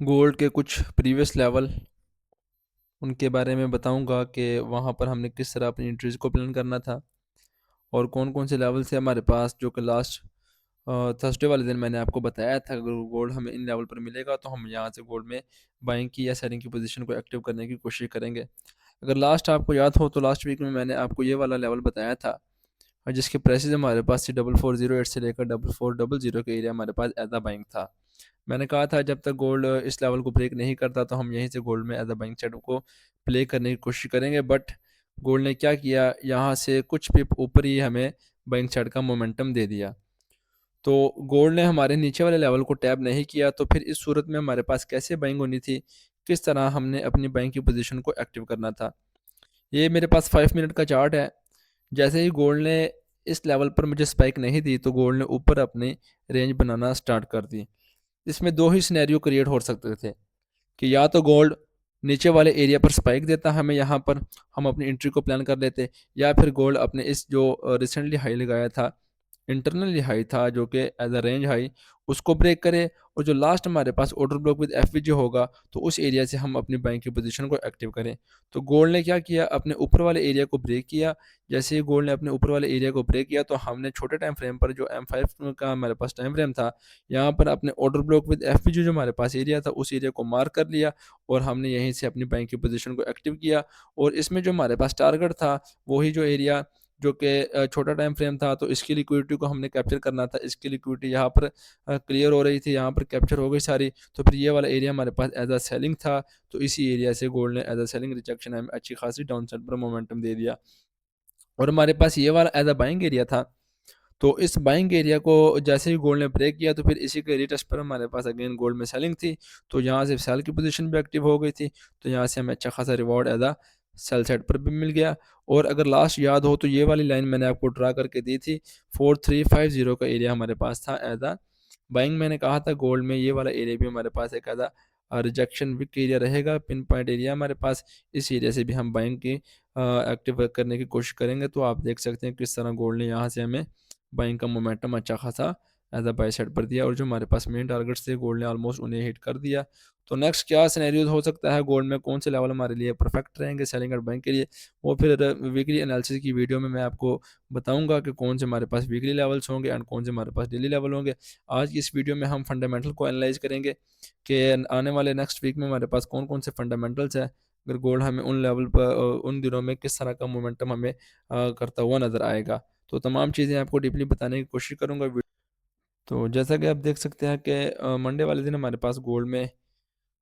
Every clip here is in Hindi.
गोल्ड के कुछ प्रीवियस लेवल उनके बारे में बताऊंगा कि वहाँ पर हमने किस तरह अपनी एंट्रीज को प्लान करना था और कौन कौन से लेवल से हमारे पास, जो कि लास्ट थर्सडे वाले दिन मैंने आपको बताया था। अगर गोल्ड हमें इन लेवल पर मिलेगा तो हम यहाँ से गोल्ड में बाइंग की या सेलिंग की पोजीशन को एक्टिव करने की कोशिश करेंगे। अगर लास्ट आपको याद हो तो लास्ट वीक में मैंने आपको ये वाला लेवल बताया था, और जिसके प्राइसेस हमारे पास थी 4408 से लेकर 4400 के एरिया हमारे पास एज अ बाइंग था। मैंने कहा था जब तक गोल्ड इस लेवल को ब्रेक नहीं करता तो हम यहीं से गोल्ड में एज अ बाइंग साइड को प्ले करने की कोशिश करेंगे। बट गोल्ड ने क्या किया, यहाँ से कुछ पिप ऊपर ही हमें बाइंग साइड का मोमेंटम दे दिया। तो गोल्ड ने हमारे नीचे वाले लेवल को टैप नहीं किया, तो फिर इस सूरत में हमारे पास कैसे बाइंग होनी थी, किस तरह हमने अपनी बाइंग की पोजीशन को एक्टिव करना था। ये मेरे पास 5 मिनट का चार्ट है। जैसे ही गोल्ड ने इस लेवल पर मुझे स्पाइक नहीं दी तो गोल्ड ने ऊपर अपनी रेंज बनाना स्टार्ट कर दी। इसमें दो ही सिनेरियो क्रिएट हो सकते थे कि या तो गोल्ड नीचे वाले एरिया पर स्पाइक देता हमें, यहाँ पर हम अपनी एंट्री को प्लान कर लेते, या फिर गोल्ड अपने इस जो रिसेंटली हाई लगाया था, इंटरनली हाई था जो कि एज अ रेंज हाई, उसको ब्रेक करे, और जो लास्ट हमारे पास ऑर्डर ब्लॉक विद एफ होगा तो उस एरिया से हम अपनी बाइंग की पोजीशन को एक्टिव करें। तो गोल्ड ने क्या किया, अपने ऊपर वाले एरिया को ब्रेक किया। जैसे ही गोल्ड ने अपने ऊपर वाले एरिया को ब्रेक किया तो हमने छोटे टाइम फ्रेम पर, जो M5 का हमारे पास टाइम फ्रेम था, यहाँ पर अपने ऑर्डर ब्लॉक विद एफ जो हमारे पास एरिया था उस एरिया को मार्क कर लिया, और हमने यहीं से अपनी बाइंग की पोजीशन को एक्टिव किया। और इसमें जो हमारे पास टारगेट था वही जो एरिया जो कि छोटा टाइम फ्रेम था, तो इसकी लिक्विडिटी को हमने कैप्चर करना था। इसकी लिक्विडिटी यहाँ पर क्लियर हो रही थी, यहाँ पर कैप्चर हो गई सारी। तो फिर ये वाला एरिया हमारे पास एज अ सेलिंग था, तो इसी एरिया से गोल्ड ने एज अ सेलिंग रिजेक्शन हमें अच्छी खासी डाउन साइड पर मोमेंटम दे दिया। और हमारे पास ये वाला एज अ बाइंग एरिया था। तो इस बाइंग एरिया को जैसे ही गोल्ड ने ब्रेक किया तो फिर इसी के रीटेस्ट पर हमारे पास अगेन गोल्ड में सेलिंग थी, तो यहाँ से सेल की पोजीशन भी एक्टिव हो गई थी। तो यहाँ से हमें अच्छा खासा reward as a sell side पर भी मिल गया। और अगर लास्ट याद हो तो ये वाली लाइन मैंने आपको ड्रा करके दी थी, 4350 का एरिया हमारे पास था एज अ बाइंग। मैंने कहा था गोल्ड में ये वाला एरिया भी हमारे पास एक as a rejection wick area रहेगा, पिन पॉइंट एरिया हमारे पास। इस एरिया से भी हम बाइंग की एक्टिव करने की कोशिश करेंगे। तो आप देख सकते हैं किस तरह गोल्ड ने यहाँ से हमें बाइंग का मोमेंटम अच्छा खासा एज अ बाई साइड पर दिया, और जो हमारे पास मेन टारगेट्स थे गोल्ड ने ऑलमोस्ट उन्हें हिट कर दिया। तो नेक्स्ट क्या सिनेरियो हो सकता है, गोल्ड में कौन से लेवल हमारे लिए परफेक्ट रहेंगे सेलिंग और बाइंग के लिए, वो फिर वीकली एनालिसिस की वीडियो में मैं आपको बताऊंगा कि कौन से हमारे पास वीकली लेवल्स होंगे एंड कौन से हमारे पास डेली लेवल होंगे। आज की इस वीडियो में हम फंडामेंटल को एनालाइज करेंगे कि आने वाले नेक्स्ट वीक में हमारे पास कौन कौन से फंडामेंटल्स हैं, अगर गोल्ड हमें उन लेवल पर उन दिनों में किस तरह का मोमेंटम हमें करता हुआ नज़र आएगा। तो तमाम चीज़ें आपको डीपली बताने की कोशिश करूँगा। तो जैसा कि आप देख सकते हैं कि मंडे वाले दिन हमारे पास गोल्ड में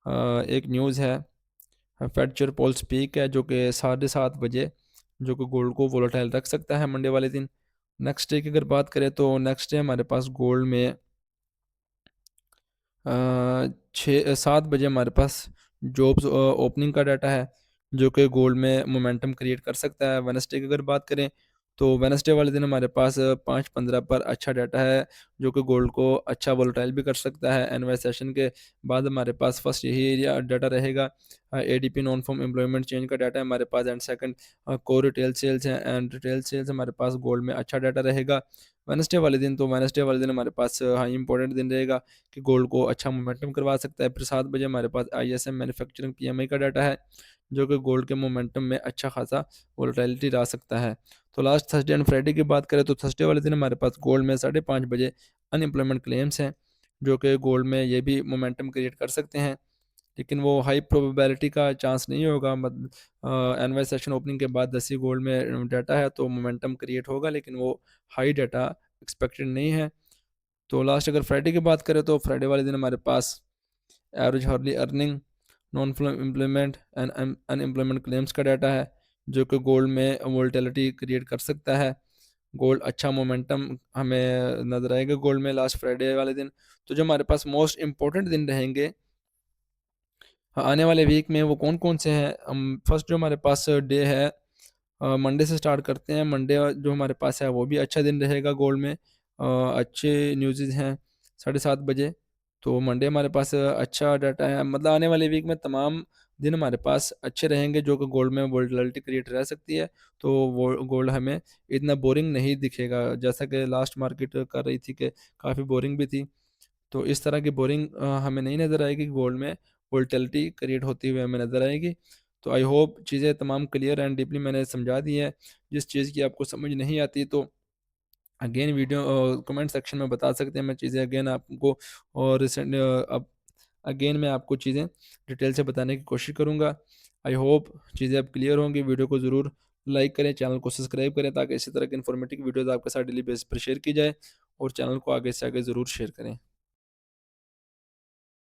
एक न्यूज़ है, फ्यूचर पॉल्स पीक है जो कि 7:30 बजे, जो कि गोल्ड को वोलेटाइल रख सकता है मंडे वाले दिन। नेक्स्ट डे की अगर बात करें तो नेक्स्ट डे हमारे पास गोल्ड में 7 बजे हमारे पास जॉब्स ओपनिंग का डाटा है, जो कि गोल्ड में मोमेंटम क्रिएट कर सकता है। वेडनेसडे की अगर बात करें तो वेडनेसडे वाले दिन हमारे पास 5:15 पर अच्छा डाटा है, जो कि गोल्ड को अच्छा वोलेटाइल भी कर सकता है। एनवाई सेशन के बाद हमारे पास फर्स्ट यही एरिया डाटा रहेगा, ADP nonfarm employment change का डाटा है हमारे पास, and second core retail sales है, एंड रिटेल सेल्स हमारे पास गोल्ड में अच्छा डाटा रहेगा वेडनेसडे वाले दिन। तो वेडनेसडे वाले दिन हमारे पास हाई इंपॉर्टेंट दिन रहेगा कि गोल्ड को अच्छा मोमेंटम करवा सकता है। फिर 7 बजे हमारे पास आईएसएम मैन्युफैक्चरिंग पीएमआई का डाटा है, जो कि गोल्ड के मोमेंटम में अच्छा खासा वोलेटिलिटी ला सकता है। तो लास्ट थर्सडे एंड फ्राइडे की बात करें तो थर्सडे वाले दिन हमारे पास गोल्ड में 5:30 बजे अनएम्प्लॉयमेंट क्लेम्स हैं, जो कि गोल्ड में ये भी मोमेंटम क्रिएट कर सकते हैं, लेकिन वो हाई प्रोबेबिलिटी का चांस नहीं होगा। एनवाई सेशन ओपनिंग के बाद 10 ही गोल्ड में डाटा है तो मोमेंटम क्रिएट होगा, लेकिन वो हाई डाटा एक्सपेक्टेड नहीं है। तो लास्ट अगर फ्राइडे की बात करें तो फ्राइडे वाले दिन हमारे पास average hourly earning, non employment and unemployment claims का डाटा है, जो कि गोल्ड में वोलेटिलिटी क्रिएट कर सकता है। गोल्ड अच्छा मोमेंटम हमें नजर आएगा गोल्ड में लास्ट फ्राइडे वाले दिन। तो जो हमारे पास मोस्ट इंपॉर्टेंट दिन रहेंगे आने वाले वीक में वो कौन कौन से हैं, हम फर्स्ट जो हमारे पास डे है मंडे से स्टार्ट करते हैं। मंडे जो हमारे पास है वो भी अच्छा दिन रहेगा गोल्ड में, अच्छे न्यूज़ हैं 7:30 बजे। तो मंडे हमारे पास अच्छा डाटा है, मतलब आने वाले वीक में तमाम दिन हमारे पास अच्छे रहेंगे, जो कि गोल्ड में वोलेटिलिटी क्रिएट रह सकती है। तो वो गोल्ड हमें इतना बोरिंग नहीं दिखेगा, जैसा कि लास्ट मार्केट कर रही थी कि काफ़ी बोरिंग भी थी। तो इस तरह की बोरिंग हमें नहीं नज़र आएगी, गोल्ड में वोलेटिलिटी क्रिएट होती हुई हमें नज़र आएगी। तो आई होप चीज़ें तमाम क्लियर एंड डीपली मैंने समझा दी है। जिस चीज़ की आपको समझ नहीं आती तो अगेन वीडियो कमेंट सेक्शन में बता सकते हैं, मैं चीज़ें अगेन आपको और रिसेंट अब अगेन मैं आपको चीज़ें डिटेल से बताने की कोशिश करूँगा। आई होप चीज़ें अब क्लियर होंगी। वीडियो को ज़रूर लाइक करें, चैनल को सब्सक्राइब करें ताकि इसी तरह की इन्फॉर्मेटिव वीडियोज़ आपके साथ डेली बेसिस पर शेयर की जाए, और चैनल को आगे से आगे ज़रूर शेयर करें।